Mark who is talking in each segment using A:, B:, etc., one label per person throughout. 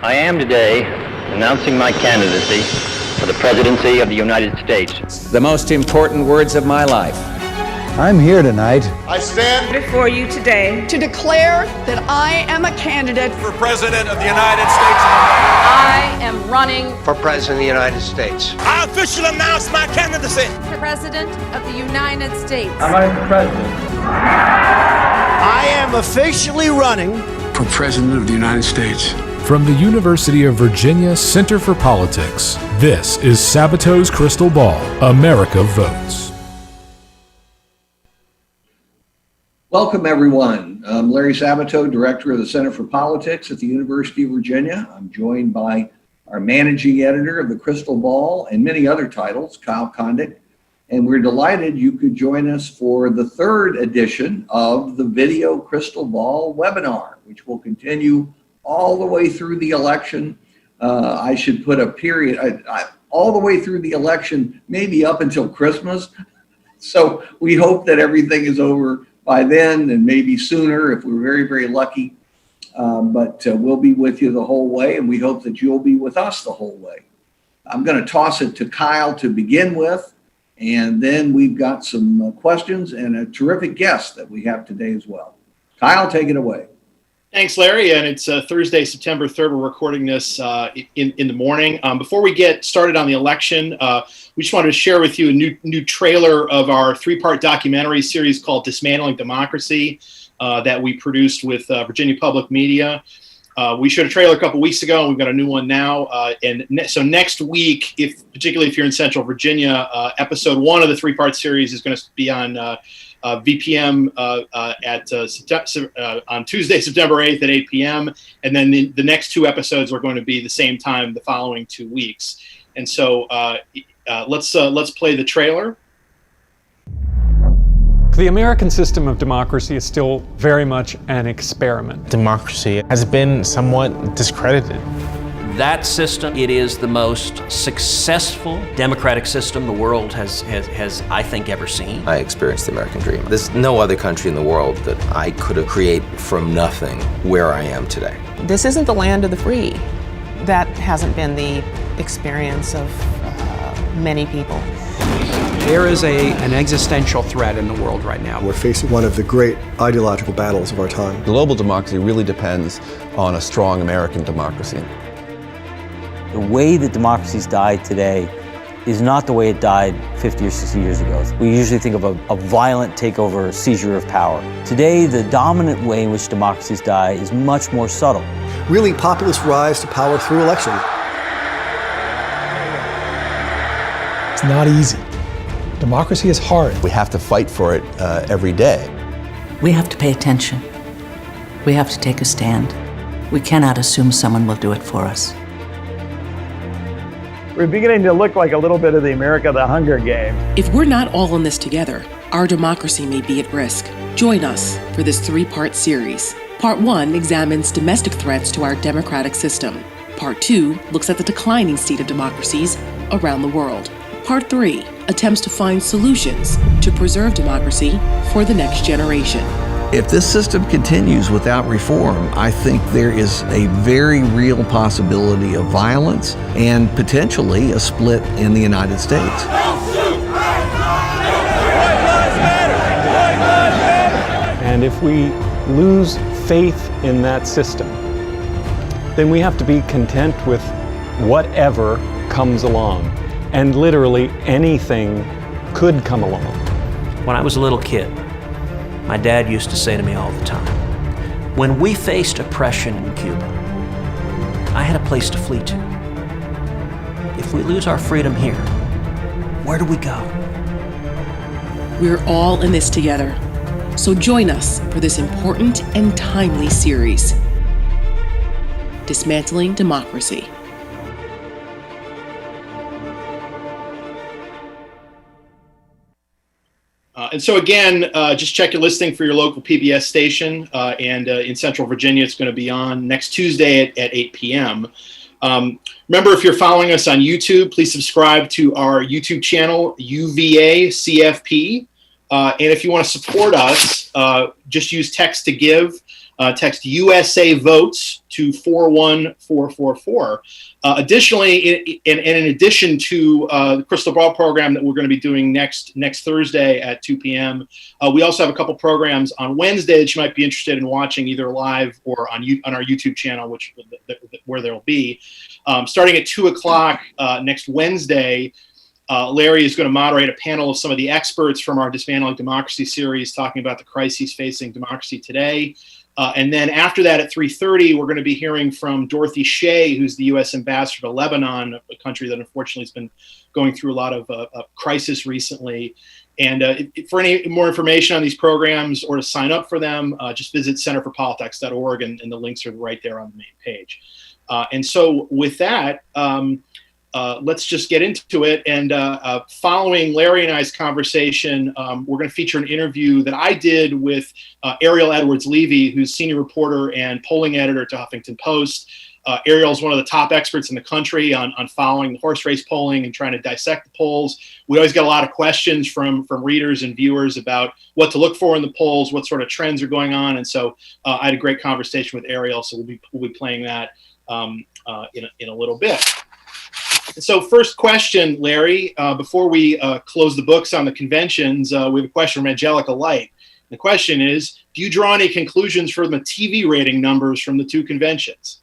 A: I am today announcing my candidacy for the presidency of the United States.
B: The most important words of my life.
C: I'm here tonight.
D: I stand
E: before you today
F: to declare that I am a candidate
D: for President of the United States of America.
G: I am running
H: for President of the United States.
D: I officially announce my candidacy
G: for President of the United States.
I: I'm running for president.
J: I am officially running
K: for President of the United States.
L: From the University of Virginia Center for Politics, this is Sabato's Crystal Ball, America Votes.
M: Welcome, everyone. I'm Larry Sabato, Director of the Center for Politics at the University of Virginia. I'm joined by our Managing Editor of the Crystal Ball and many other titles, Kyle Condick. And we're delighted you could join us for the third edition of the Video Crystal Ball webinar, which will continue all the way through the election. I should put a period, all the way through the election, maybe up until Christmas. So we hope that everything is over by then and maybe sooner if we're very, very lucky. But we'll be with you the whole way, and we hope that you'll be with us the whole way. I'm going to toss it to Kyle to begin with, and then we've got some questions and a terrific guest that we have today as well. Kyle, take it away.
N: Thanks, Larry. And it's Thursday, September 3rd. We're recording this in the morning. Before we get started on the election, we just wanted to share with you a new trailer of our three-part documentary series called Dismantling Democracy that we produced with Virginia Public Media. We showed a trailer a couple weeks ago, and we've got a new one now. So next week, particularly if you're in Central Virginia, episode 1 of the three-part series is going to be on VPM on Tuesday, September 8th at 8 p.m. And then the next two episodes are going to be the same time the following 2 weeks. And so let's play the trailer.
O: The American system of democracy is still very much an experiment.
P: Democracy has been somewhat discredited.
Q: That system, it is the most successful democratic system the world has I think, ever seen.
R: I experienced the American dream. There's no other country in the world that I could have created from nothing where I am today.
S: This isn't the land of the free. That hasn't been the experience of many people.
T: There is an existential threat in the world right now.
D: We're facing one of the great ideological battles of our time.
F: Global democracy really depends on a strong American democracy.
G: The way that democracies die today is not the way it died 50 or 60 years ago. We usually think of a violent takeover, seizure of power. Today, the dominant way in which democracies die is much more subtle.
D: Really, populists rise to power through election.
L: It's not easy. Democracy is hard.
F: We have to fight for it every day.
H: We have to pay attention. We have to take a stand. We cannot assume someone will do it for us.
I: We're beginning to look like a little bit of the America of the Hunger Games. If we're not all in this together, our democracy may be at risk. Join us for this three-part series. Part 1 examines domestic threats to our democratic system. Part 2 looks at the declining state of democracies around the world. Part 3 attempts to find solutions to preserve democracy for the next generation.
C: If this system continues without reform, I think there is a very real possibility of violence and potentially a split in the United States.
O: And if we lose faith in that system, then we have to be content with whatever comes along. And literally anything could come along.
Q: When I was a little kid, my dad used to say to me all the time, when we faced oppression in Cuba, I had a place to flee to. If we lose our freedom here, where do we go?
I: We're all in this together. So join us for this important and timely series, Dismantling Democracy.
N: And so again, just check your listing for your local PBS station. And in Central Virginia, it's going to be on next Tuesday at 8 p.m. Remember, if you're following us on YouTube, please subscribe to our YouTube channel, UVA CFP. And if you want to support us, just use text to give Text USA Votes to 41444. Additionally, in addition to the Crystal Ball program that we're going to be doing next Thursday at 2 p.m., we also have a couple programs on Wednesday that you might be interested in watching either live or on our YouTube channel, where there will be. Starting at 2 o'clock next Wednesday, Larry is going to moderate a panel of some of the experts from our Dismantling Democracy series talking about the crises facing democracy today. And then after that at 3:30, we're going to be hearing from Dorothy Shea, who's the U.S. ambassador to Lebanon, a country that unfortunately has been going through a lot of crisis recently. And for any more information on these programs or to sign up for them, just visit centerforpolitics.org, and the links are right there on the main page. And so with that, let's just get into it. And following Larry and I's conversation, we're going to feature an interview that I did with Ariel Levy, who's senior reporter and polling editor to Huffington Post. Ariel is one of the top experts in the country on following the horse race polling and trying to dissect the polls. We always get a lot of questions from readers and viewers about what to look for in the polls, what sort of trends are going on. And so I had a great conversation with Ariel, so we'll be playing that in a little bit. So first question, Larry, before we close the books on the conventions, we have a question from Angelica Light. The question is, do you draw any conclusions from the TV rating numbers from the two conventions?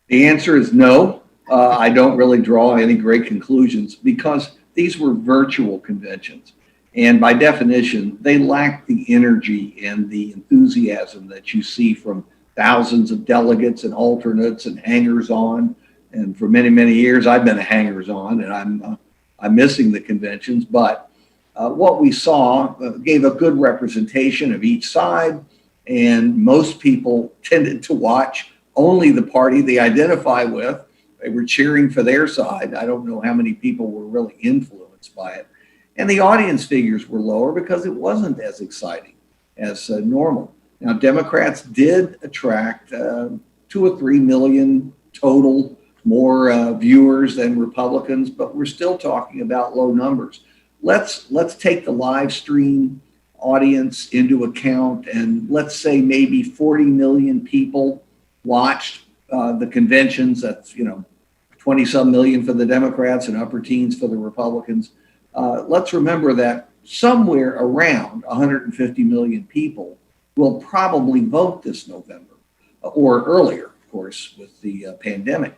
M: The answer is no. I don't really draw any great conclusions because these were virtual conventions. And by definition, they lack the energy and the enthusiasm that you see from thousands of delegates and alternates and hangers-on. And for many, many years, I've been a hangers-on, and I'm missing the conventions. But what we saw gave a good representation of each side, and most people tended to watch only the party they identify with. They were cheering for their side. I don't know how many people were really influenced by it. And the audience figures were lower because it wasn't as exciting as normal. Now, Democrats did attract 2 or 3 million total more viewers than Republicans, but we're still talking about low numbers. Let's take the live stream audience into account, and let's say maybe 40 million people watched the conventions. That's 20-some million for the Democrats and upper teens for the Republicans. Let's remember that somewhere around 150 million people will probably vote this November, or earlier, of course, with the pandemic.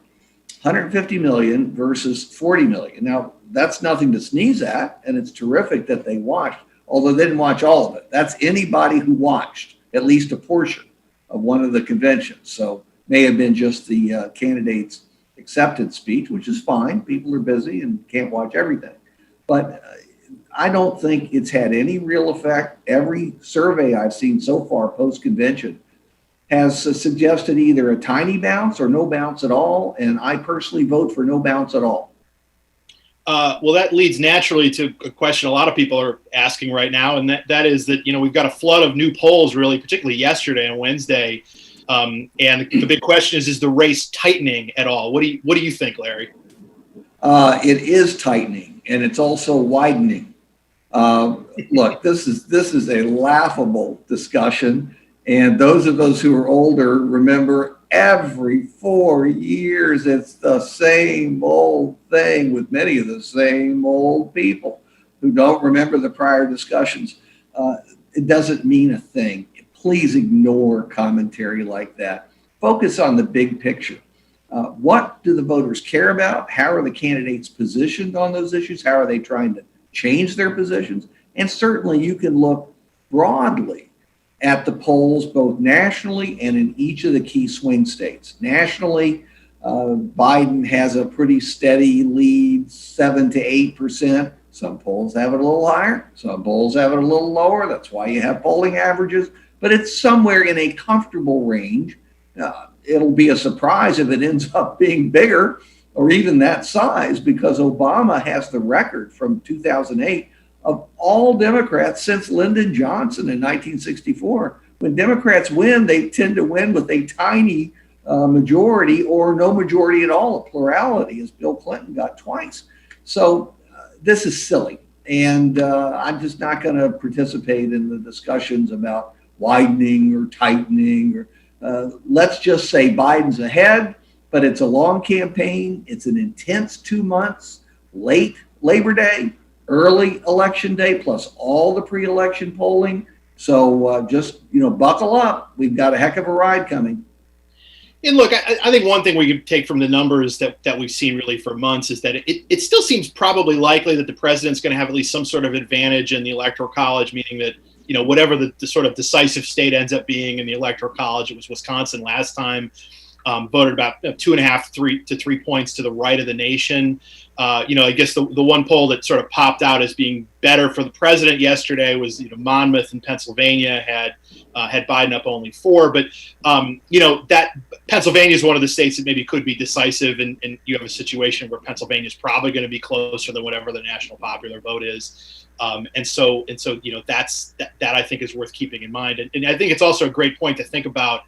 M: 150 million versus 40 million. Now, that's nothing to sneeze at, and it's terrific that they watched, although they didn't watch all of it. That's anybody who watched at least a portion of one of the conventions. So may have been just the candidate's acceptance speech, which is fine. People are busy and can't watch everything. But I don't think it's had any real effect. Every survey I've seen so far post-convention has suggested either a tiny bounce or no bounce at all, and I personally vote for no bounce at all.
N: Well, that leads naturally to a question a lot of people are asking right now, and that is that we've got a flood of new polls, really, particularly yesterday and Wednesday, and the big question is the race tightening at all? What do you think, Larry?
M: It is tightening, and it's also widening. Look, this is a laughable discussion. And those of us who are older remember every 4 years, it's the same old thing with many of the same old people who don't remember the prior discussions. It doesn't mean a thing. Please ignore commentary like that. Focus on the big picture. What do the voters care about? How are the candidates positioned on those issues? How are they trying to change their positions? And certainly you can look broadly at the polls, both nationally and in each of the key swing states. Nationally, Biden has a pretty steady lead, 7 to 8%. Some polls have it a little higher. Some polls have it a little lower. That's why you have polling averages. But it's somewhere in a comfortable range. It'll be a surprise if it ends up being bigger or even that size, because Obama has the record from 2008 of all Democrats since Lyndon Johnson in 1964. When Democrats win, they tend to win with a tiny majority or no majority at all, a plurality, as Bill Clinton got twice. So this is silly. And I'm just not going to participate in the discussions about widening or tightening, or let's just say Biden's ahead, but it's a long campaign. It's an intense 2 months, late Labor Day, early election day, plus all the pre-election polling. So just, buckle up. We've got a heck of a ride coming.
N: And look, I think one thing we could take from the numbers that we've seen really for months is that it still seems probably likely that the president's going to have at least some sort of advantage in the Electoral College, meaning that, whatever the sort of decisive state ends up being in the Electoral College, it was Wisconsin last time, voted about 2.5 to 3 points to the right of the nation. I guess the one poll that sort of popped out as being better for the president yesterday was, Monmouth in Pennsylvania had Biden up only 4, but that Pennsylvania is one of the states that maybe could be decisive, and you have a situation where Pennsylvania is probably going to be closer than whatever the national popular vote is. And so that's that I think is worth keeping in mind, and I think it's also a great point to think about,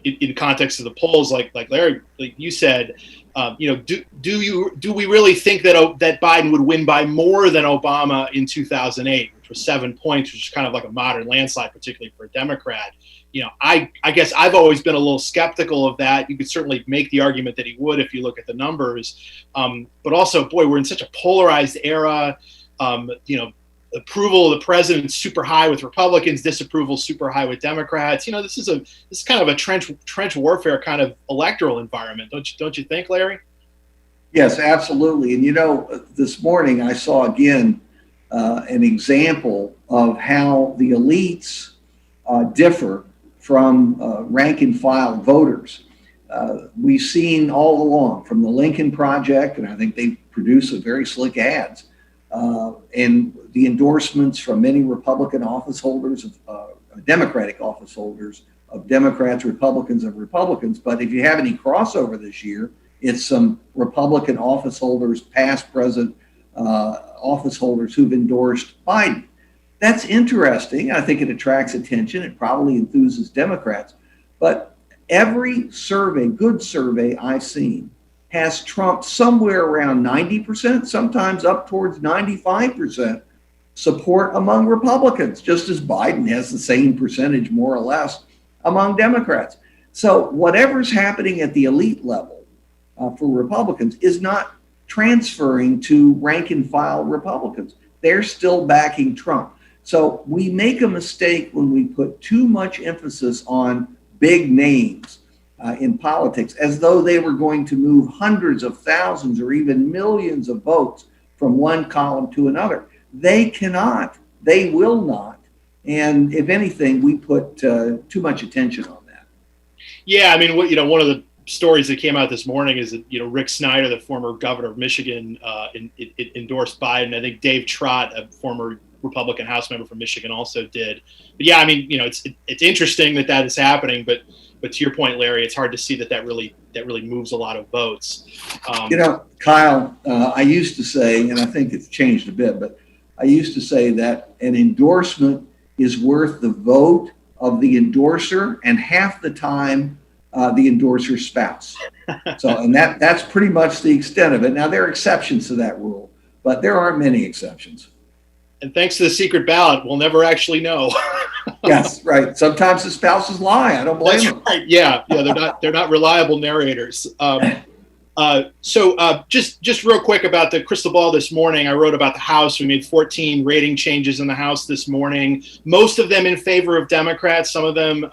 N: in context of the polls, like Larry, like you said, do we really think that Biden would win by more than Obama in 2008, which was 7 points, which is kind of like a modern landslide, particularly for a Democrat? I guess I've always been a little skeptical of that. You could certainly make the argument that he would if you look at the numbers, but also, boy, we're in such a polarized era. Approval of the president super high with Republicans, disapproval super high with Democrats. This is kind of a trench warfare kind of electoral environment, don't you think, Larry?
M: Yes, absolutely. And this morning I saw again an example of how the elites differ from rank and file voters. We've seen all along from the Lincoln Project, and I think they produce a very slick ads. And the endorsements from many Republican office holders, Democratic office holders, of Democrats, Republicans, of Republicans. But if you have any crossover this year, it's some Republican office holders, past, present office holders who've endorsed Biden. That's interesting. I think it attracts attention. It probably enthuses Democrats. But every survey, good survey I've seen, has Trump somewhere around 90%, sometimes up towards 95% support among Republicans, just as Biden has the same percentage, more or less, among Democrats. So whatever's happening at the elite level for Republicans is not transferring to rank and file Republicans. They're still backing Trump. So we make a mistake when we put too much emphasis on big names in politics, as though they were going to move hundreds of thousands or even millions of votes from one column to another. They cannot. They will not. And if anything, we put too much attention on that.
N: Yeah, I mean, one of the stories that came out this morning is that Rick Snyder, the former governor of Michigan, endorsed Biden. I think Dave Trott, a former Republican House member from Michigan, also did. But yeah, I mean, it's interesting that is happening, but to your point, Larry, it's hard to see that really moves a lot of votes.
M: Kyle, I used to say, and I think it's changed a bit, but I used to say that an endorsement is worth the vote of the endorser and half the time the endorser's spouse. And that's pretty much the extent of it. Now, there are exceptions to that rule, but there aren't many exceptions.
N: And thanks to the secret ballot, we'll never actually know.
M: Yes, right. Sometimes the spouses lie. I don't blame them.
N: Right. Yeah, they're not reliable narrators. So just real quick about the crystal ball this morning, I wrote about the House. We made 14 rating changes in the House this morning, most of them in favor of Democrats, some of them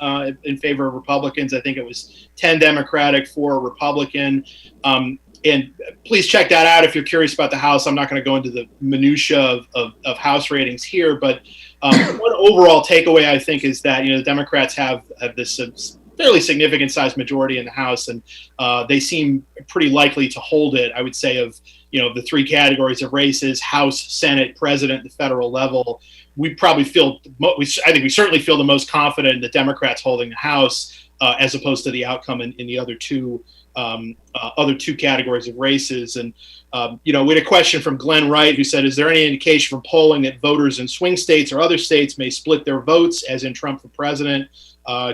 N: in favor of Republicans. I think it was 10 Democratic, 4 Republican. And please check that out if you're curious about the House. I'm not going to go into the minutia of House ratings here, but one overall takeaway, I think, is that the Democrats have this fairly significant size majority in the House, and they seem pretty likely to hold it. I would say of the 3 categories of races: House, Senate, President, the federal level. We probably I think we certainly feel the most confident in the Democrats holding the House as opposed to the outcome in the other two categories of races. And we had a question from Glenn Wright, who said, is there any indication from polling that voters in swing states or other states may split their votes, as in Trump for president,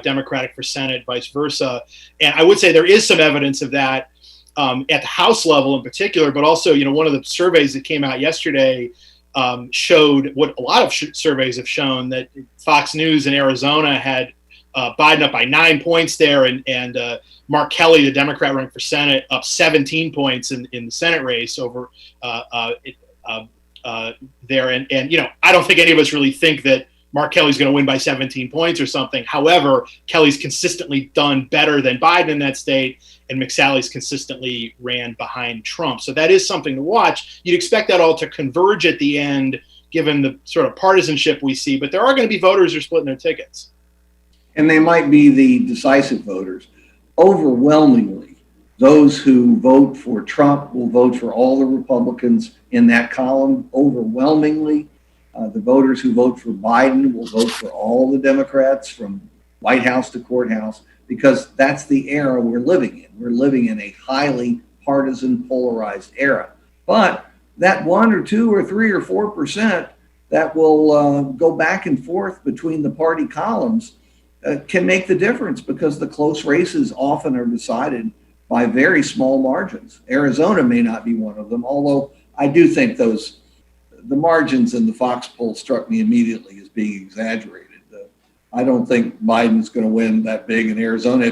N: Democratic for Senate, vice versa? And I would say there is some evidence of that at the House level in particular, but also, one of the surveys that came out yesterday showed what a lot of surveys have shown, that Fox News in Arizona had Biden up by 9 points there, and Mark Kelly, the Democrat running for Senate, up 17 points in the Senate race over there. And you know, I don't think any of us really think that Mark Kelly's going to win by 17 points or something. However, Kelly's consistently done better than Biden in that state, and McSally's consistently ran behind Trump. So that is something to watch. You'd expect that all to converge at the end, given the sort of partisanship we see, but there are going to be voters who are splitting their tickets.
M: And they might be the decisive voters. Overwhelmingly, those who vote for Trump will vote for all the Republicans in that column. Overwhelmingly, the voters who vote for Biden will vote for all the Democrats from White House to courthouse, because that's the era we're living in. We're living in a highly partisan, polarized era. But that 1 or 2 or 3 or 4% that will go back and forth between the party columns can make the difference, because the close races often are decided by very small margins. Arizona may not be one of them, although I do think the margins in the Fox poll struck me immediately as being exaggerated. I don't think Biden's going to win that big in Arizona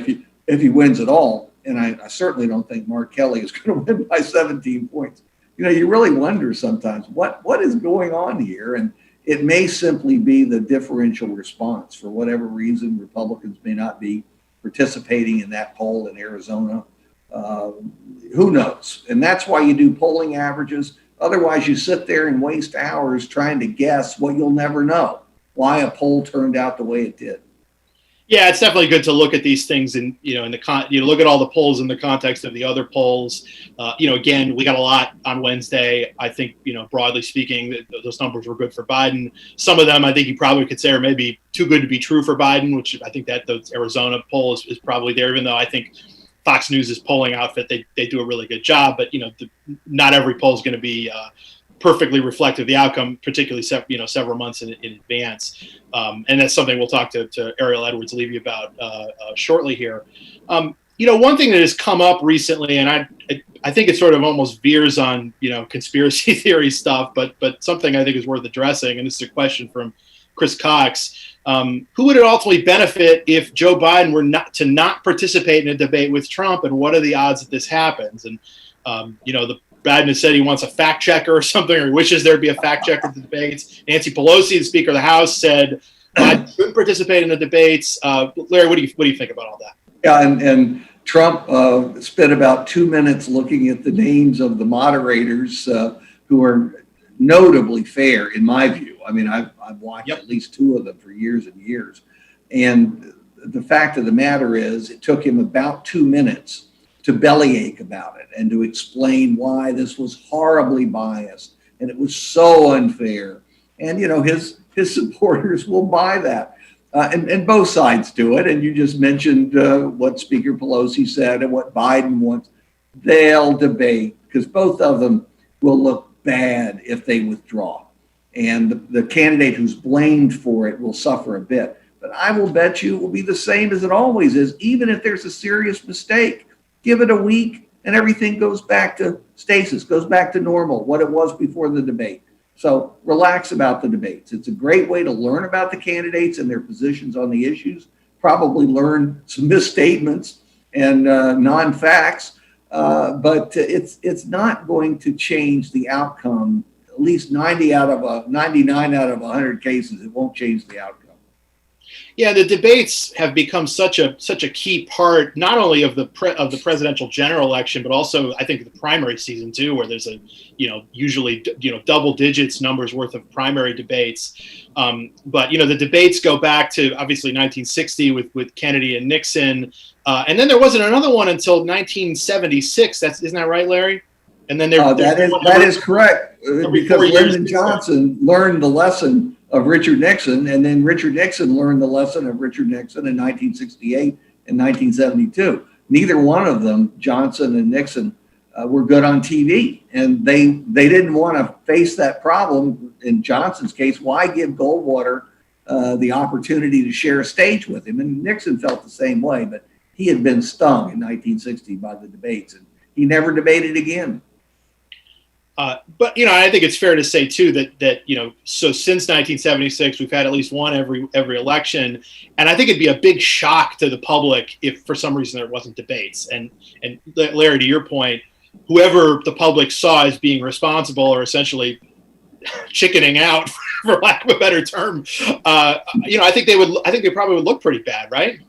M: if he wins at all. And I certainly don't think Mark Kelly is going to win by 17 points. You know, you really wonder sometimes what is going on here. And it may simply be the differential response. For whatever reason, Republicans may not be participating in that poll in Arizona. Who knows? And that's why you do polling averages. Otherwise, you sit there and waste hours trying to guess what you'll never know, why a poll turned out the way it did.
N: Yeah, it's definitely good to look at these things and, you know, look at all the polls in the context of the other polls. You know, again, we got a lot on Wednesday. I think, you know, broadly speaking, those numbers were good for Biden. Some of them I think you probably could say are maybe too good to be true for Biden, which I think that the Arizona poll is probably there, even though I think Fox News' polling outfit, they do a really good job. But, you know, not every poll is going to be perfectly reflective of the outcome, particularly several months in advance. And that's something we'll talk to Ariel Edwards-Levy about shortly here. You know, one thing that has come up recently, and I think it sort of almost veers on, you know, conspiracy theory stuff, but something I think is worth addressing, and this is a question from Chris Cox. Who would it ultimately benefit if Joe Biden were not participate in a debate with Trump, and what are the odds that this happens? And you know, Biden has said he wants a fact checker or something, or he wishes there'd be a fact checker at the debates. Nancy Pelosi, the Speaker of the House, said Biden shouldn't participate in the debates. Larry, what do you think about all that?
M: Yeah, and Trump spent about 2 minutes looking at the names of the moderators who are notably fair, in my view. I mean, I've watched at least 2 of them for years and years. And the fact of the matter is, it took him about 2 minutes to bellyache about it and to explain why this was horribly biased and it was so unfair. And, you know, his supporters will buy that. And both sides do it. And you just mentioned what Speaker Pelosi said and what Biden wants. They'll debate, because both of them will look bad if they withdraw. And the candidate who's blamed for it will suffer a bit. But I will bet you it will be the same as it always is, even if there's a serious mistake. Give it a week and everything goes back to stasis, goes back to normal, what it was before the debate. So relax about the debates. It's a great way to learn about the candidates and their positions on the issues, probably learn some misstatements and non-facts, but it's not going to change the outcome. At least 99 out of 100 cases, it won't change the outcome.
N: Yeah, the debates have become such a key part, not only of the presidential general election, but also I think the primary season too, where there's usually double digits numbers worth of primary debates. But the debates go back to obviously 1960 with Kennedy and Nixon, and then there wasn't another one until 1976. Isn't that right, Larry? And then
M: that is correct, because Lyndon Johnson learned the lesson of Richard Nixon, and then Richard Nixon learned the lesson of Richard Nixon in 1968 and 1972. Neither one of them, Johnson and Nixon, were good on TV, and they didn't want to face that problem. In Johnson's case, why give Goldwater the opportunity to share a stage with him? And Nixon felt the same way, but he had been stung in 1960 by the debates, and he never debated again.
N: But I think it's fair to say too that so since 1976 we've had at least one every election, and I think it'd be a big shock to the public if for some reason there wasn't debates. And Larry, to your point, whoever the public saw as being responsible or essentially chickening out, for lack of a better term, I think they probably would look pretty bad, right?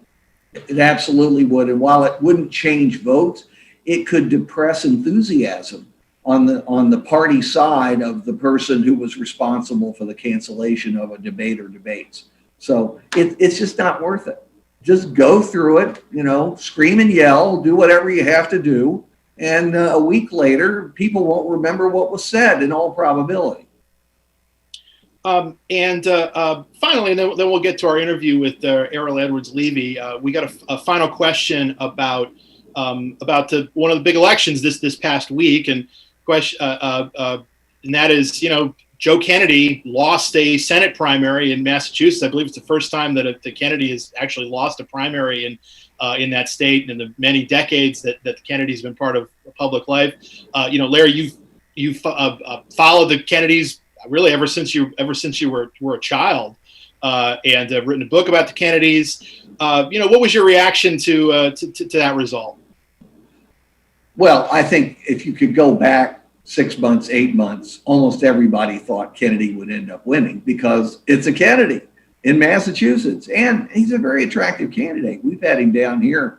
M: It absolutely would, and while it wouldn't change votes, it could depress enthusiasm on the party side of the person who was responsible for the cancellation of a debate or debates. So it's just not worth it. Just go through it, scream and yell, do whatever you have to do. And a week later, people won't remember what was said in all probability.
N: And finally, and then we'll get to our interview with Ariel Levy. We got a final question about one of the big elections this past week, and that is, Joe Kennedy lost a Senate primary in Massachusetts. I believe it's the first time that the Kennedy has actually lost a primary in that state in the many decades that the Kennedy's been part of public life. Larry, you've followed the Kennedys really ever since you were a child, and have written a book about the Kennedys. What was your reaction to that result?
M: Well, I think if you could go back 6 months, 8 months, almost everybody thought Kennedy would end up winning because it's a Kennedy in Massachusetts, and he's a very attractive candidate. We've had him down here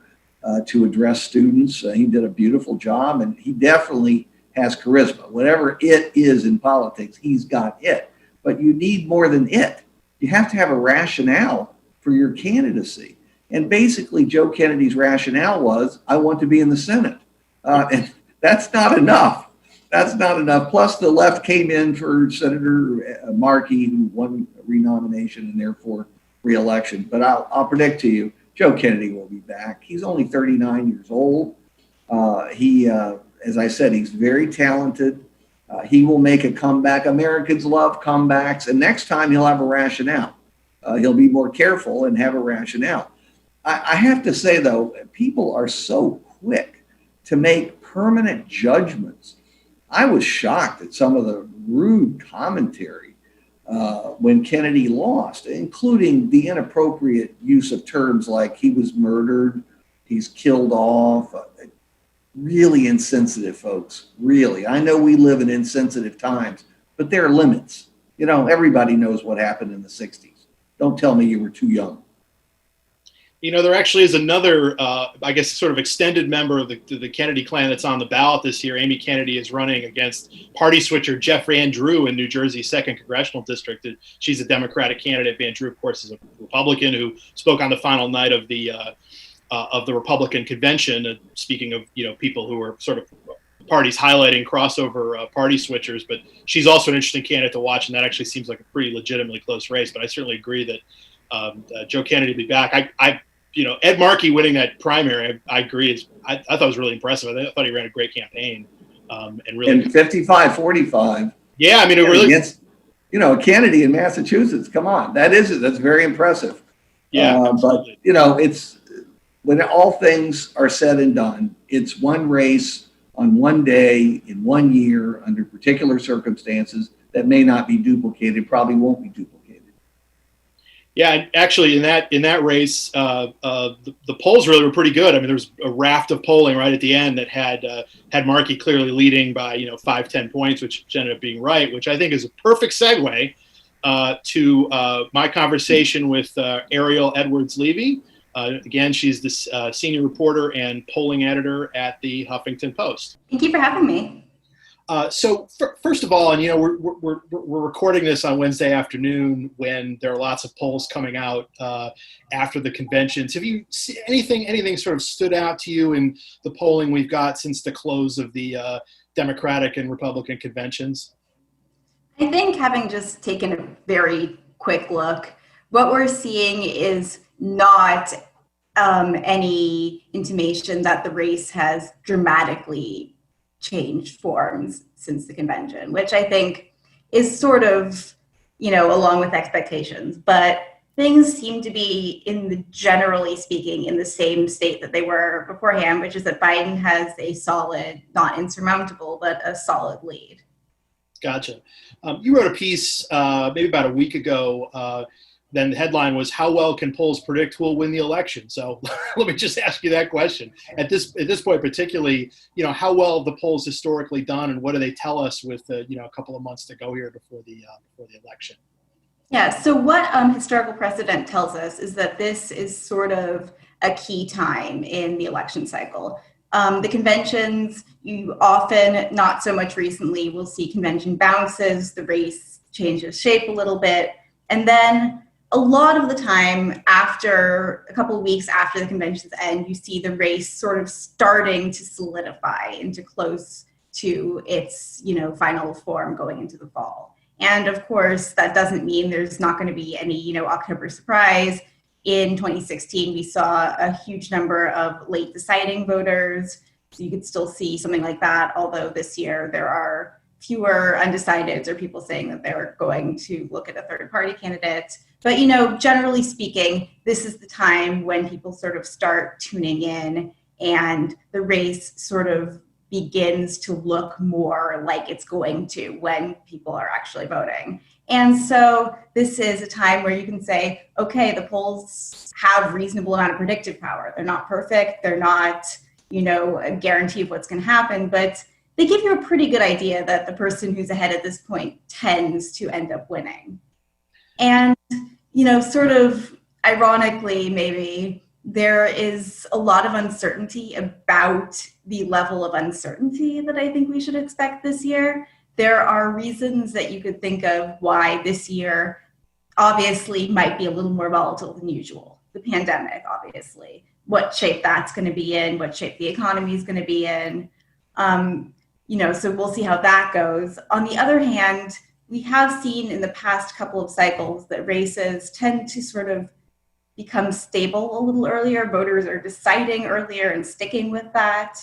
M: to address students. He did a beautiful job, and he definitely has charisma. Whatever it is in politics, he's got it. But you need more than it. You have to have a rationale for your candidacy. And basically, Joe Kennedy's rationale was, I want to be in the Senate. And that's not enough. That's not enough. Plus, the left came in for Senator Markey, who won renomination and therefore re-election. But I'll predict to you, Joe Kennedy will be back. He's only 39 years old. As I said, he's very talented. He will make a comeback. Americans love comebacks. And next time he'll have a rationale. He'll be more careful and have a rationale. I have to say, though, people are so quick to make permanent judgments. I was shocked at some of the rude commentary when Kennedy lost, including the inappropriate use of terms like he was murdered, he's killed off. Really insensitive, folks. Really. I know we live in insensitive times, but there are limits. Everybody knows what happened in the 60s. Don't tell me you were too young.
N: There actually is another, I guess, sort of extended member of the Kennedy clan that's on the ballot this year. Amy Kennedy is running against party switcher Jeff Van Drew in New Jersey's 2nd Congressional District. She's a Democratic candidate. Van Drew, of course, is a Republican who spoke on the final night of the Republican convention. Speaking of, people who are sort of parties highlighting crossover party switchers, but she's also an interesting candidate to watch, and that actually seems like a pretty legitimately close race. But I certainly agree that Joe Kennedy will be back. Ed Markey winning that primary, I agree. I thought it was really impressive. I thought he ran a great campaign, and really. And
M: 55-45.
N: Yeah, I mean, it really.
M: Against, Kennedy in Massachusetts. Come on, that's very impressive.
N: Yeah,
M: but it's when all things are said and done, it's one race on one day in 1 year under particular circumstances that may not be duplicated. Probably won't be duplicated.
N: Yeah, and actually, in that race, the polls really were pretty good. I mean, there was a raft of polling right at the end that had Markey clearly leading by 5-10 points, which ended up being right. Which I think is a perfect segue to my conversation with Ariel Levy. Again, she's the senior reporter and polling editor at the Huffington Post.
E: Thank you for having me.
N: So first of all, and we're recording this on Wednesday afternoon when there are lots of polls coming out after the conventions. Have you seen anything sort of stood out to you in the polling we've got since the close of the Democratic and Republican conventions?
E: I think, having just taken a very quick look, what we're seeing is not any intimation that the race has dramatically changed forms since the convention, which I think is sort of, along with expectations. But things seem to be, generally speaking, in the same state that they were beforehand, which is that Biden has a solid, not insurmountable, but a solid lead.
N: Gotcha. You wrote a piece maybe about a week ago. Then the headline was, "How well can polls predict who will win the election?" So let me just ask you that question. At this point, particularly, how well have the polls historically done, and what do they tell us with a couple of months to go here before the election?
E: Yeah. So what historical precedent tells us is that this is sort of a key time in the election cycle. The conventions, you often, not so much recently, will see convention bounces, the race changes shape a little bit, and then a lot of the time, after a couple of weeks after the conventions end, you see the race sort of starting to solidify into close to its, final form going into the fall. And of course, that doesn't mean there's not going to be any, October surprise. In 2016, we saw a huge number of late deciding voters. So you could still see something like that, although this year there are fewer undecideds or people saying that they're going to look at a third party candidate. But, generally speaking, this is the time when people sort of start tuning in and the race sort of begins to look more like it's going to when people are actually voting. And so this is a time where you can say, okay, the polls have reasonable amount of predictive power. They're not perfect. They're not, a guarantee of what's going to happen, but they give you a pretty good idea that the person who's ahead at this point tends to end up winning. And, sort of ironically, maybe, there is a lot of uncertainty about the level of uncertainty that I think we should expect this year. There are reasons that you could think of why this year obviously might be a little more volatile than usual. The pandemic, obviously. What shape that's going to be in, what shape the economy is going to be in. So we'll see how that goes. On the other hand, we have seen in the past couple of cycles that races tend to sort of become stable a little earlier. Voters are deciding earlier and sticking with that.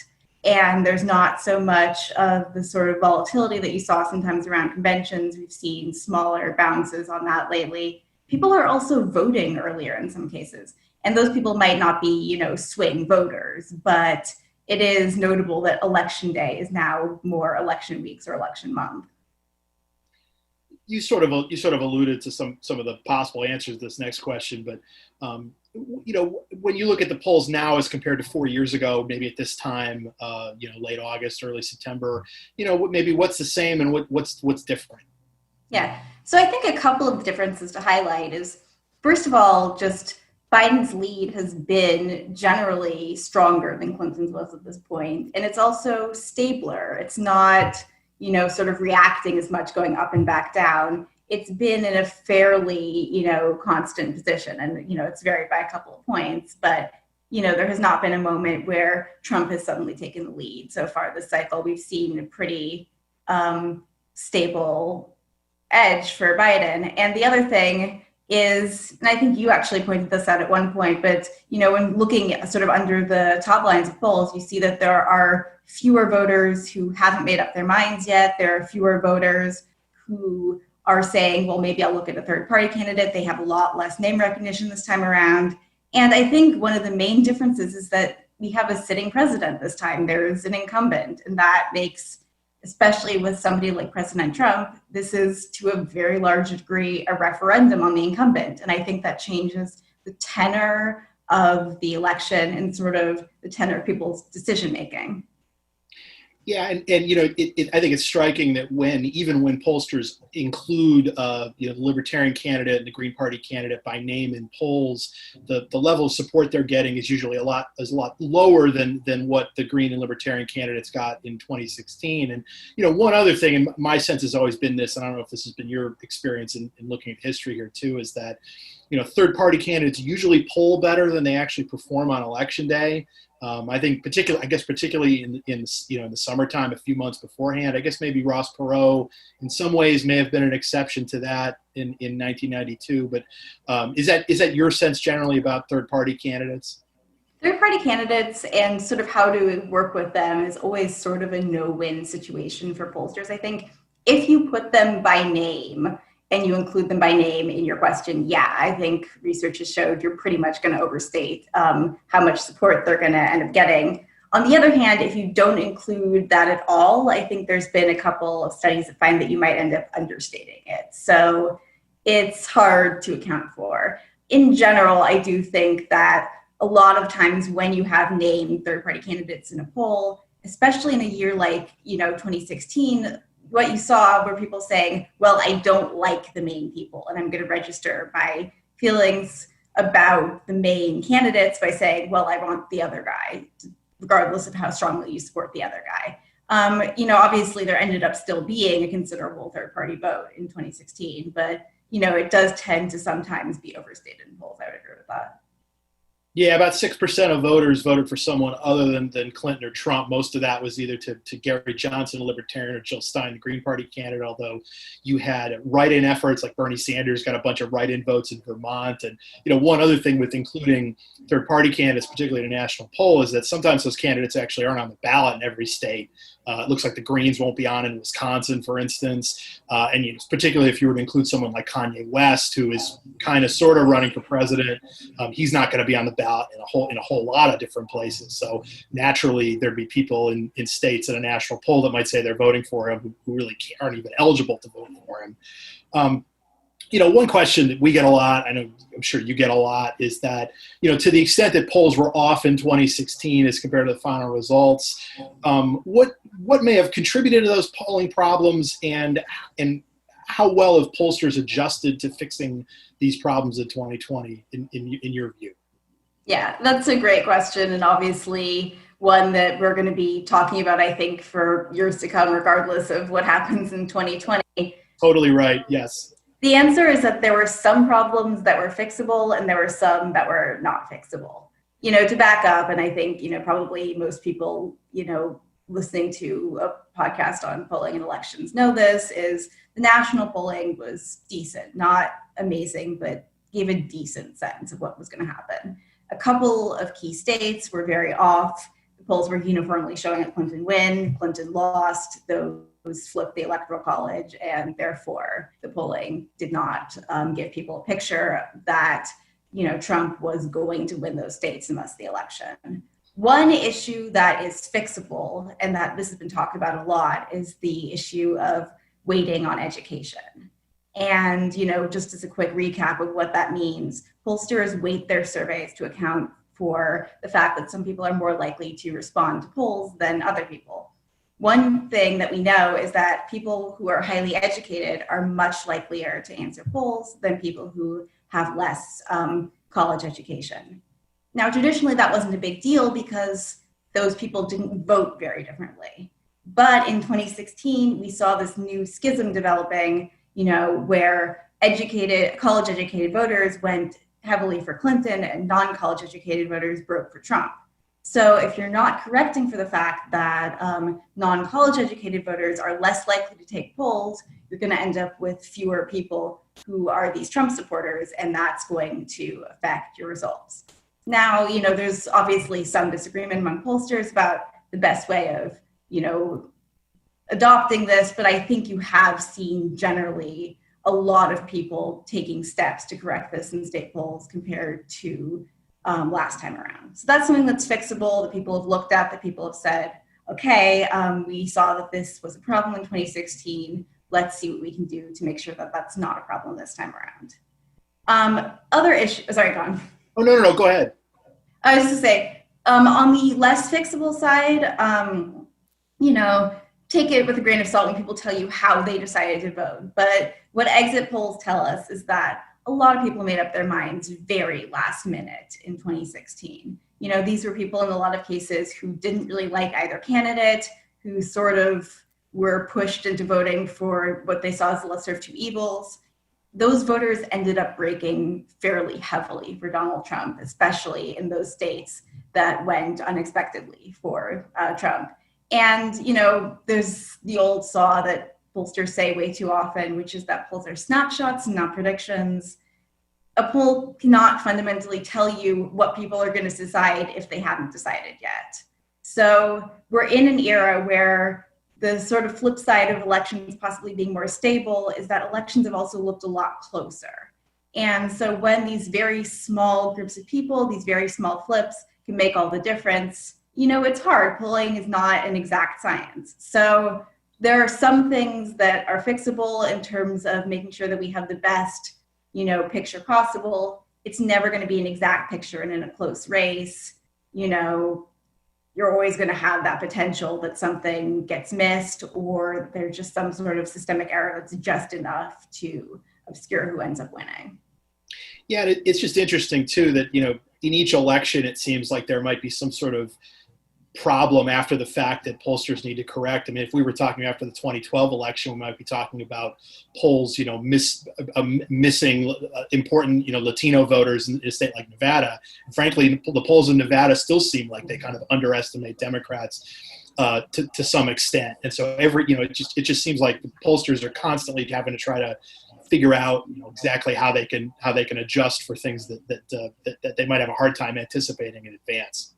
E: And there's not so much of the sort of volatility that you saw sometimes around conventions. We've seen smaller bounces on that lately. People are also voting earlier in some cases. And those people might not be, swing voters, but it is notable that election day is now more election weeks or election month.
N: You sort of alluded to some of the possible answers to this next question, but when you look at the polls now as compared to 4 years ago, maybe at this time, late August, early September, maybe what's the same and what's different?
E: Yeah. So I think a couple of differences to highlight is, first of all, just Biden's lead has been generally stronger than Clinton's was at this point. And it's also stabler. It's not, sort of reacting as much, going up and back down. It's been in a fairly, constant position. And, it's varied by a couple of points. But, there has not been a moment where Trump has suddenly taken the lead. So far this cycle, we've seen a pretty stable edge for Biden. And the other thing is, and I think you actually pointed this out at one point, but, when looking at sort of under the top lines of polls, you see that there are fewer voters who haven't made up their minds yet. There are fewer voters who are saying, well, maybe I'll look at a third party candidate. They have a lot less name recognition this time around. And I think one of the main differences is that we have a sitting president this time. There's an incumbent, and that makes, especially with somebody like President Trump, this is to a very large degree a referendum on the incumbent. And I think that changes the tenor of the election and sort of the tenor of people's decision making.
N: Yeah, and I think it's striking that even when pollsters include the Libertarian candidate and the Green Party candidate by name in polls, the level of support they're getting is usually a lot lower than what the Green and Libertarian candidates got in 2016. And one other thing, and my sense has always been this, and I don't know if this has been your experience in looking at history here too, is that third party candidates usually poll better than they actually perform on election day. I think particularly in the summertime, a few months beforehand. I guess maybe Ross Perot in some ways may have been an exception to that in 1992. But is that your sense generally about third-party candidates?
E: Third-party candidates and sort of how to work with them is always sort of a no-win situation for pollsters. I think if you put them by name and you include them by name in your question, yeah, I think research has showed you're pretty much going to overstate how much support they're going to end up getting. On the other hand, if you don't include that at all, I think there's been a couple of studies that find that you might end up understating it. So it's hard to account for. In general, I do think that a lot of times when you have named third-party candidates in a poll, especially in a year like 2016, what you saw were people saying, well, I don't like the main people, and I'm going to register my feelings about the main candidates by saying, well, I want the other guy, regardless of how strongly you support the other guy. Obviously there ended up still being a considerable third-party vote in 2016, but it does tend to sometimes be overstated in polls. I would agree with that.
N: Yeah, about 6% of voters voted for someone other than Clinton or Trump. Most of that was either to Gary Johnson, a Libertarian, or Jill Stein, the Green Party candidate, although you had write-in efforts like Bernie Sanders got a bunch of write-in votes in Vermont. And, one other thing with including third-party candidates, particularly in a national poll, is that sometimes those candidates actually aren't on the ballot in every state. It looks like the Greens won't be on in Wisconsin, for instance. And particularly if you were to include someone like Kanye West, who is kind of sort of running for president, he's not going to be on the ballot in a whole lot of different places. So naturally, there'd be people in states in a national poll that might say they're voting for him who really aren't even eligible to vote for him. One question that we get a lot, I'm sure you get a lot, is that, to the extent that polls were off in 2016 as compared to the final results, what may have contributed to those polling problems, and how well have pollsters adjusted to fixing these problems in 2020, in your view?
E: Yeah, that's a great question, and obviously one that we're going to be talking about, I think, for years to come, regardless of what happens in 2020.
N: Totally right, yes.
E: The answer is that there were some problems that were fixable and there were some that were not fixable. To back up, and I think, probably most people, listening to a podcast on polling and elections know this, is the national polling was decent, not amazing, but gave a decent sense of what was going to happen. A couple of key states were very off. The polls were uniformly showing a Clinton win. Clinton lost. Those flipped the Electoral College, and therefore the polling did not give people a picture that Trump was going to win those states and thus the election. One issue that is fixable, and that this has been talked about a lot, is the issue of weighting on education. And, just as a quick recap of what that means, pollsters weight their surveys to account for the fact that some people are more likely to respond to polls than other people. One thing that we know is that people who are highly educated are much likelier to answer polls than people who have less college education. Now, traditionally, that wasn't a big deal because those people didn't vote very differently. But in 2016, we saw this new schism developing, where college educated voters went heavily for Clinton and non-college educated voters broke for Trump. So if you're not correcting for the fact that non-college educated voters are less likely to take polls, you're going to end up with fewer people who are these Trump supporters, and that's going to affect your results. Now, there's obviously some disagreement among pollsters about the best way of, adopting this, but I think you have seen generally a lot of people taking steps to correct this in state polls compared to last time around. So that's something that's fixable, that people have looked at, that people have said, okay, we saw that this was a problem in 2016. Let's see what we can do to make sure that that's not a problem this time around. Other issues, sorry, go on.
N: Oh, no, go ahead.
E: I was just going to say, on the less fixable side, take it with a grain of salt when people tell you how they decided to vote. But what exit polls tell us is that a lot of people made up their minds very last minute in 2016. These were people in a lot of cases who didn't really like either candidate, who sort of were pushed into voting for what they saw as the lesser of two evils. Those voters ended up breaking fairly heavily for Donald Trump, especially in those states that went unexpectedly for Trump. And, there's the old saw that pollsters say way too often, which is that polls are snapshots and not predictions. A poll cannot fundamentally tell you what people are going to decide if they haven't decided yet. So we're in an era where the sort of flip side of elections possibly being more stable is that elections have also looked a lot closer. And so when these very small groups of people, these very small flips can make all the difference, it's hard. Polling is not an exact science. So there are some things that are fixable in terms of making sure that we have the best, picture possible. It's never going to be an exact picture, and in a close race, you're always going to have that potential that something gets missed, or there's just some sort of systemic error that's just enough to obscure who ends up winning.
N: Yeah, it's just interesting too that, in each election, it seems like there might be some sort of problem after the fact that pollsters need to correct. I mean, if we were talking after the 2012 election, we might be talking about polls, missing important, Latino voters in a state like Nevada. And frankly, the polls in Nevada still seem like they kind of underestimate Democrats to some extent. And so it just seems like the pollsters are constantly having to try to figure out exactly how they can adjust for things that they might have a hard time anticipating in advance.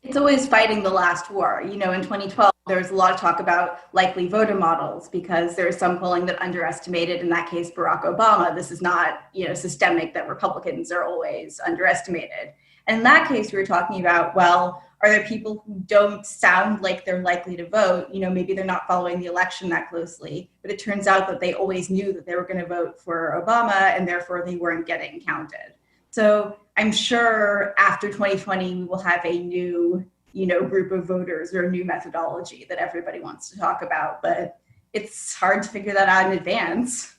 E: It's always fighting the last war. In 2012, there was a lot of talk about likely voter models because there was some polling that underestimated, in that case, Barack Obama. This is not, systemic, that Republicans are always underestimated. And in that case, we were talking about, well, are there people who don't sound like they're likely to vote? Maybe they're not following the election that closely, but it turns out that they always knew that they were going to vote for Obama, and therefore they weren't getting counted. So I'm sure after 2020, we will have a new, group of voters or a new methodology that everybody wants to talk about, but it's hard to figure that out in advance.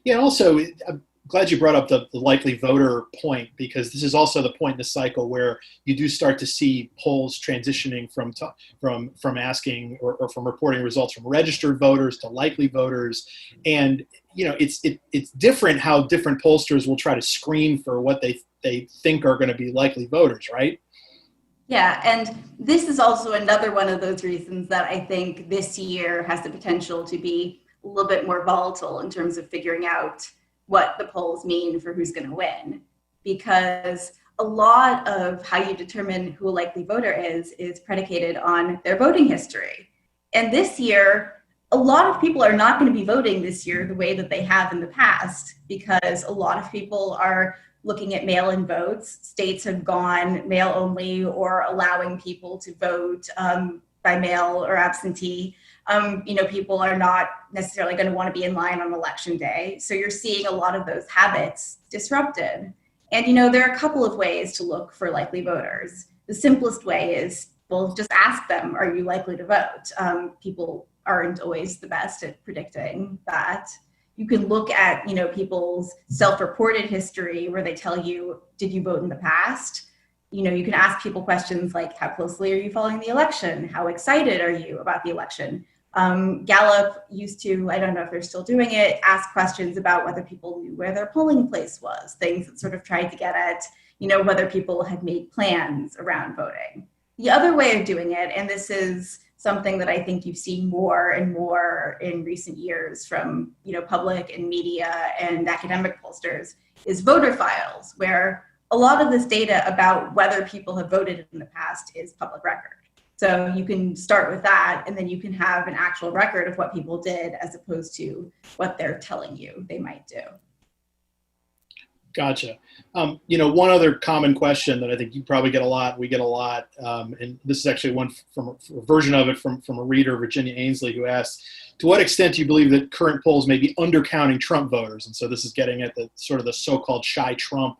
N: Yeah, also, I'm glad you brought up the likely voter point, because this is also the point in the cycle where you do start to see polls transitioning from asking or from reporting results from registered voters to likely voters. And it's different how different pollsters will try to screen for what they think are going to be likely voters, right?
E: Yeah, and this is also another one of those reasons that I think this year has the potential to be a little bit more volatile in terms of figuring out what the polls mean for who's going to win. Because a lot of how you determine who a likely voter is predicated on their voting history. And this year, a lot of people are not going to be voting this year the way that they have in the past, because a lot of people are looking at mail-in votes. States have gone mail only or allowing people to vote by mail or absentee. People are not necessarily going to want to be in line on election day. So you're seeing a lot of those habits disrupted. And, there are a couple of ways to look for likely voters. The simplest way is, well, just ask them, are you likely to vote? People aren't always the best at predicting that. You can look at, people's self-reported history where they tell you, did you vote in the past? You can ask people questions like, how closely are you following the election? How excited are you about the election? Gallup used to, I don't know if they're still doing it, ask questions about whether people knew where their polling place was, things that sort of tried to get at, whether people had made plans around voting. The other way of doing it, and this is something that I think you've seen more and more in recent years from, public and media and academic pollsters, is voter files, where a lot of this data about whether people have voted in the past is public record. So you can start with that, and then you can have an actual record of what people did as opposed to what they're telling you they might do.
N: Gotcha. One other common question that I think you probably get a lot, we get a lot, and this is actually one from a version of it from a reader, Virginia Ainsley, who asked, to what extent do you believe that current polls may be undercounting Trump voters? And so this is getting at the sort of the so-called shy Trump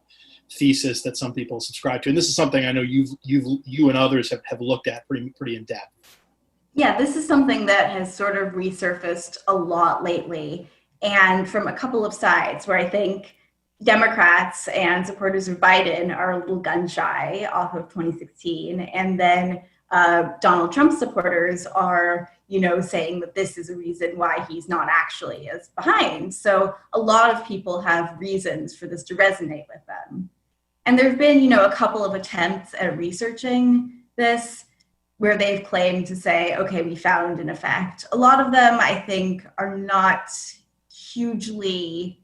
N: thesis that some people subscribe to. And this is something I know you and others have looked at pretty in depth.
E: Yeah, this is something that has sort of resurfaced a lot lately, and from a couple of sides, where I think Democrats and supporters of Biden are a little gun shy off of 2016. And then Donald Trump supporters are, saying that this is a reason why he's not actually as behind. So a lot of people have reasons for this to resonate with them. And there have been, a couple of attempts at researching this where they've claimed to say, okay, we found an effect. A lot of them, I think, are not hugely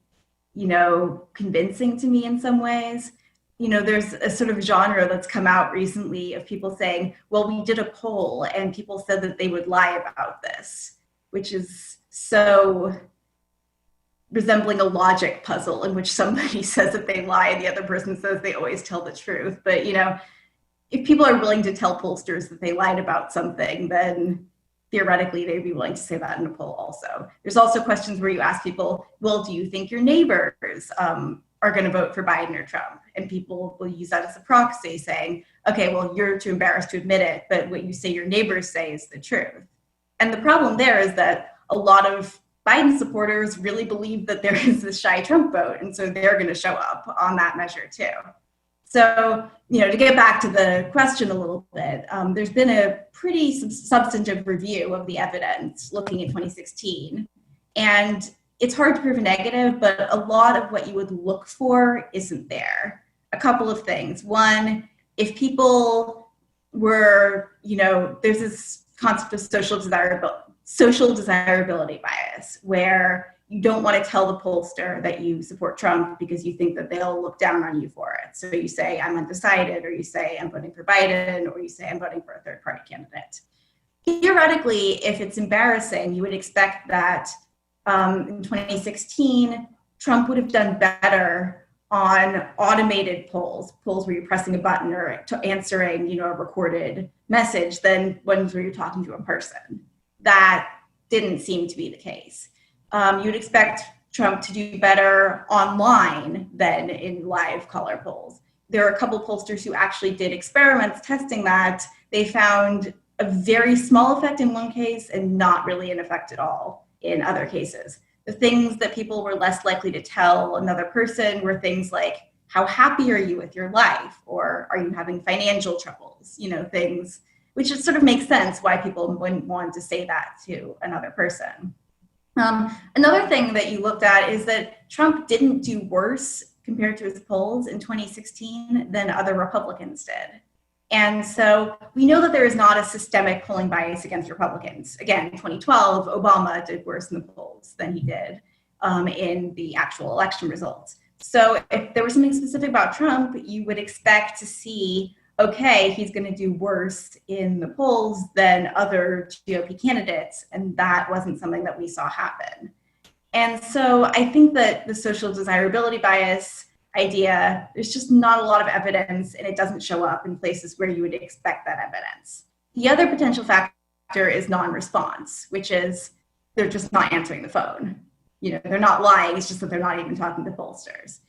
E: convincing to me in some ways. There's a sort of genre that's come out recently of people saying, well, we did a poll and people said that they would lie about this, which is so resembling a logic puzzle in which somebody says that they lie and the other person says they always tell the truth. But, if people are willing to tell pollsters that they lied about something, then theoretically they'd be willing to say that in a poll also. There's also questions where you ask people, well, do you think your neighbors are going to vote for Biden or Trump? And people will use that as a proxy, saying, okay, well, you're too embarrassed to admit it, but what you say your neighbors say is the truth. And the problem there is that a lot of Biden supporters really believe that there is this shy Trump vote, and so they're going to show up on that measure too. So, to get back to the question a little bit, there's been a pretty substantive review of the evidence looking at 2016, and it's hard to prove a negative, but a lot of what you would look for isn't there. A couple of things. One, if people were, there's this concept of social desirability bias, where you don't want to tell the pollster that you support Trump because you think that they'll look down on you for it. So you say, I'm undecided, or you say, I'm voting for Biden, or you say, I'm voting for a third-party candidate. Theoretically, if it's embarrassing, you would expect that in 2016, Trump would have done better on automated polls where you're pressing a button or answering, a recorded message, than ones where you're talking to a person. That didn't seem to be the case. You'd expect Trump to do better online than in live caller polls. There are a couple pollsters who actually did experiments testing that. They found a very small effect in one case and not really an effect at all in other cases. The things that people were less likely to tell another person were things like, how happy are you with your life? Or are you having financial troubles? Things which just sort of makes sense why people wouldn't want to say that to another person. Another thing that you looked at is that Trump didn't do worse compared to his polls in 2016 than other Republicans did. And so we know that there is not a systemic polling bias against Republicans. Again, in 2012, Obama did worse in the polls than he did in the actual election results. So if there was something specific about Trump, you would expect to see, okay, he's going to do worse in the polls than other GOP candidates, and that wasn't something that we saw happen. And so I think that the social desirability bias idea, there's just not a lot of evidence, and it doesn't show up in places where you would expect that evidence. The other potential factor is non-response, which is they're just not answering the phone. They're not lying, it's just that they're not even talking to pollsters.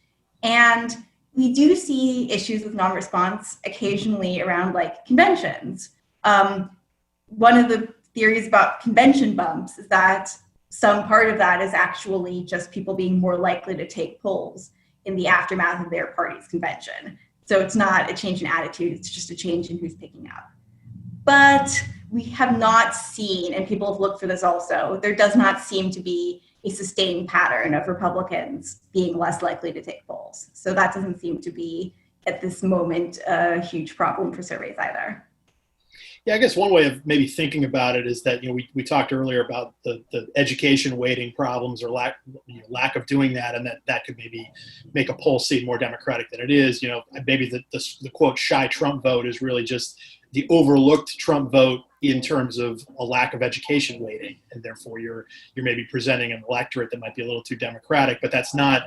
E: And we do see issues with non-response occasionally around conventions. One of the theories about convention bumps is that some part of that is actually just people being more likely to take polls in the aftermath of their party's convention. So it's not a change in attitude, it's just a change in who's picking up. But we have not seen, and people have looked for this also, there does not seem to be a sustained pattern of Republicans being less likely to take polls. So that doesn't seem to be, at this moment, a huge problem for surveys either.
N: Yeah, I guess one way of maybe thinking about it is that, we talked earlier about the education weighting problems or lack of doing that, and that could maybe make a poll seem more Democratic than it is. Maybe the quote shy Trump vote is really just the overlooked Trump vote in terms of a lack of education weighting, and therefore you're maybe presenting an electorate that might be a little too Democratic, but it's not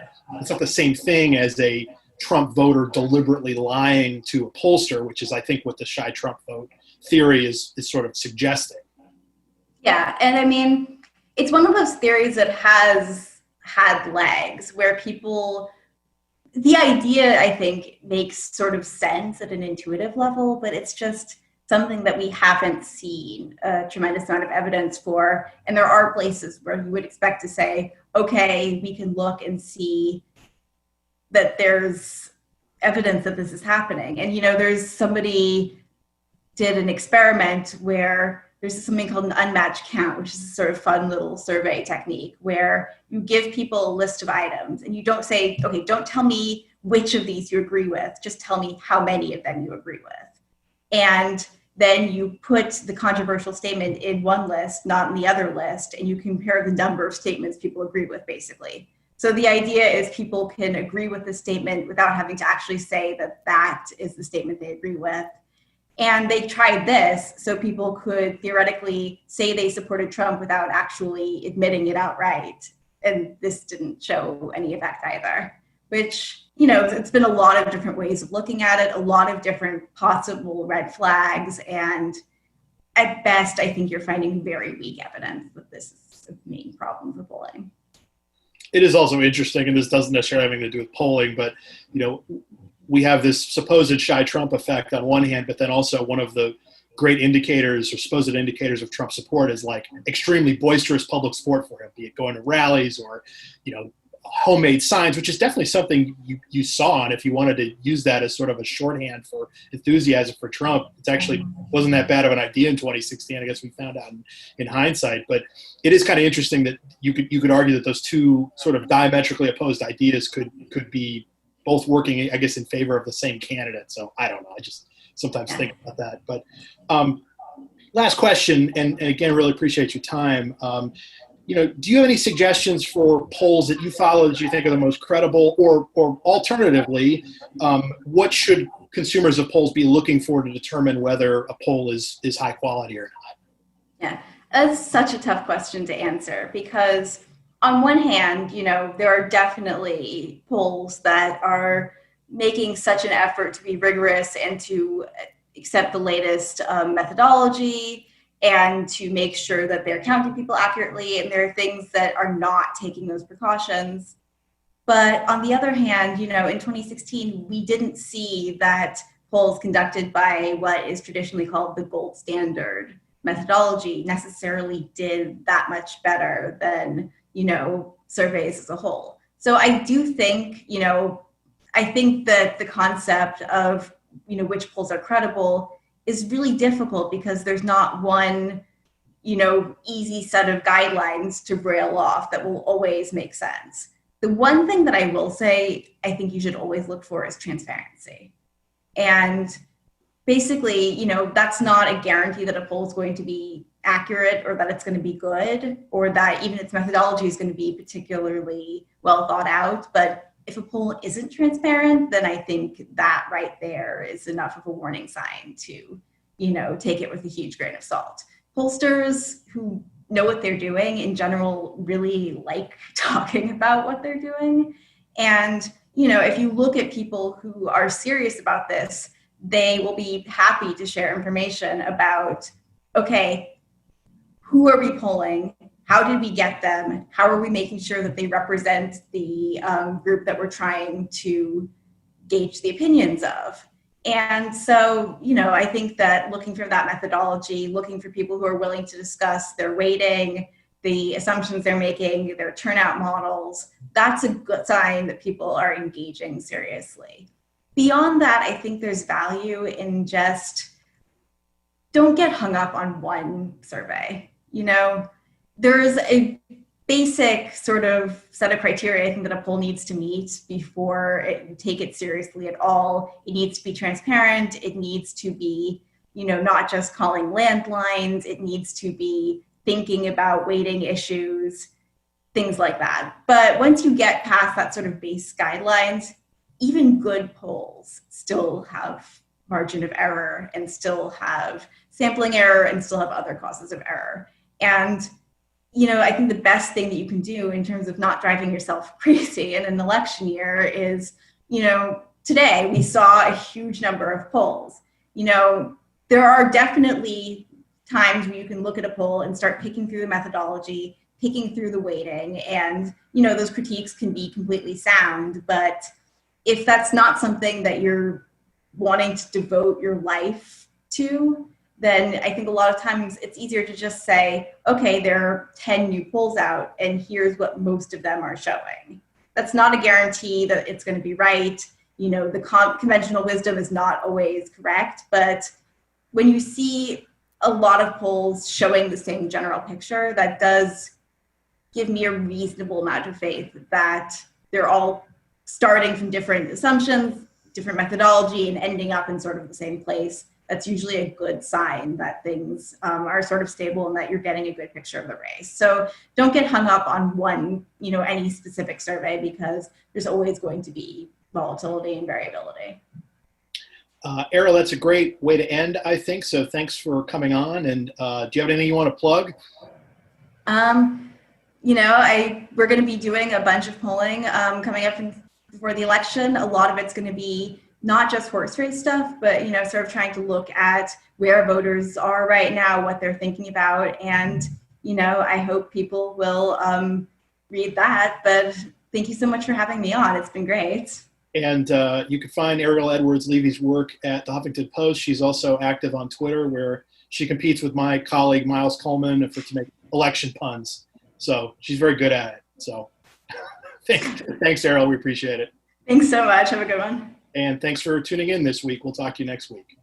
N: the same thing as a Trump voter deliberately lying to a pollster, which is, I think, what the shy Trump vote theory is sort of suggesting.
E: Yeah, and I mean, it's one of those theories that has had legs where the idea, I think, makes sort of sense at an intuitive level, but it's just something that we haven't seen a tremendous amount of evidence for. And there are places where you would expect to say, okay, we can look and see that there's evidence that this is happening. And, there's somebody did an experiment where there's something called an unmatched count, which is a sort of fun little survey technique where you give people a list of items and you don't say, okay, don't tell me which of these you agree with, just tell me how many of them you agree with. And then you put the controversial statement in one list, not in the other list, and you compare the number of statements people agree with, basically. So the idea is people can agree with the statement without having to actually say that that is the statement they agree with. And they tried this so people could theoretically say they supported Trump without actually admitting it outright. And this didn't show any effect either, which, it's been a lot of different ways of looking at it, a lot of different possible red flags. And at best, I think you're finding very weak evidence that this is a main problem for polling.
N: It is also interesting, and this doesn't necessarily have anything to do with polling, but, we have this supposed shy Trump effect on one hand, but then also one of the great indicators or supposed indicators of Trump support is like extremely boisterous public support for him, be it going to rallies or, homemade signs, which is definitely something you saw. And if you wanted to use that as sort of a shorthand for enthusiasm for Trump, it actually wasn't that bad of an idea in 2016. I guess we found out in hindsight, but it is kind of interesting that you could argue that those two sort of diametrically opposed ideas could be both working, I guess, in favor of the same candidate. So I don't know. I just sometimes think about that. But last question, and again, really appreciate your time. Do you have any suggestions for polls that you follow that you think are the most credible, or alternatively, what should consumers of polls be looking for to determine whether a poll is high quality or not?
E: Yeah, that's such a tough question to answer because on one hand, there are definitely polls that are making such an effort to be rigorous and to accept the latest methodology and to make sure that they're counting people accurately. And there are things that are not taking those precautions. But on the other hand, in 2016, we didn't see that polls conducted by what is traditionally called the gold standard methodology necessarily did that much better than, surveys as a whole. So I do think, I think that the concept of, which polls are credible is really difficult because there's not one, easy set of guidelines to rail off that will always make sense. The one thing that I will say, I think you should always look for is transparency. And basically, that's not a guarantee that a poll is going to be accurate or that it's going to be good or that even its methodology is going to be particularly well thought out. But if a poll isn't transparent, then I think that right there is enough of a warning sign to, take it with a huge grain of salt. Pollsters who know what they're doing in general really like talking about what they're doing. And, if you look at people who are serious about this, they will be happy to share information about, okay, who are we polling? How did we get them? How are we making sure that they represent the group that we're trying to gauge the opinions of? And so, I think that looking for that methodology, looking for people who are willing to discuss their weighting, the assumptions they're making, their turnout models, that's a good sign that people are engaging seriously. Beyond that, I think there's value in just don't get hung up on one survey. There's a basic sort of set of criteria I think that a poll needs to meet before you take it seriously at all. It needs to be transparent. It needs to be, not just calling landlines. It needs to be thinking about weighting issues, things like that. But once you get past that sort of base guidelines, even good polls still have margin of error and still have sampling error and still have other causes of error. And, I think the best thing that you can do in terms of not driving yourself crazy in an election year is, today we saw a huge number of polls. There are definitely times where you can look at a poll and start picking through the methodology, picking through the weighting, and, those critiques can be completely sound. But if that's not something that you're wanting to devote your life to, then I think a lot of times it's easier to just say, okay, there are 10 new polls out and here's what most of them are showing. That's not a guarantee that it's going to be right. The conventional wisdom is not always correct, but when you see a lot of polls showing the same general picture, that does give me a reasonable amount of faith that they're all starting from different assumptions, different methodology, and ending up in sort of the same place. That's usually a good sign that things are sort of stable and that you're getting a good picture of the race. So don't get hung up on one, any specific survey because there's always going to be volatility and variability.
N: Ariel, that's a great way to end, I think. So thanks for coming on. And do you have anything you want to plug?
E: We're going to be doing a bunch of polling coming up in for the election. A lot of it's going to be not just horse race stuff, but, sort of trying to look at where voters are right now, what they're thinking about. And, I hope people will read that. But thank you so much for having me on. It's been great.
N: And you can find Ariel Edwards Levy's work at the Huffington Post. She's also active on Twitter, where she competes with my colleague Miles Coleman to make election puns. So she's very good at it. So thanks, Ariel. We appreciate it.
E: Thanks so much. Have a good one.
N: And thanks for tuning in this week. We'll talk to you next week.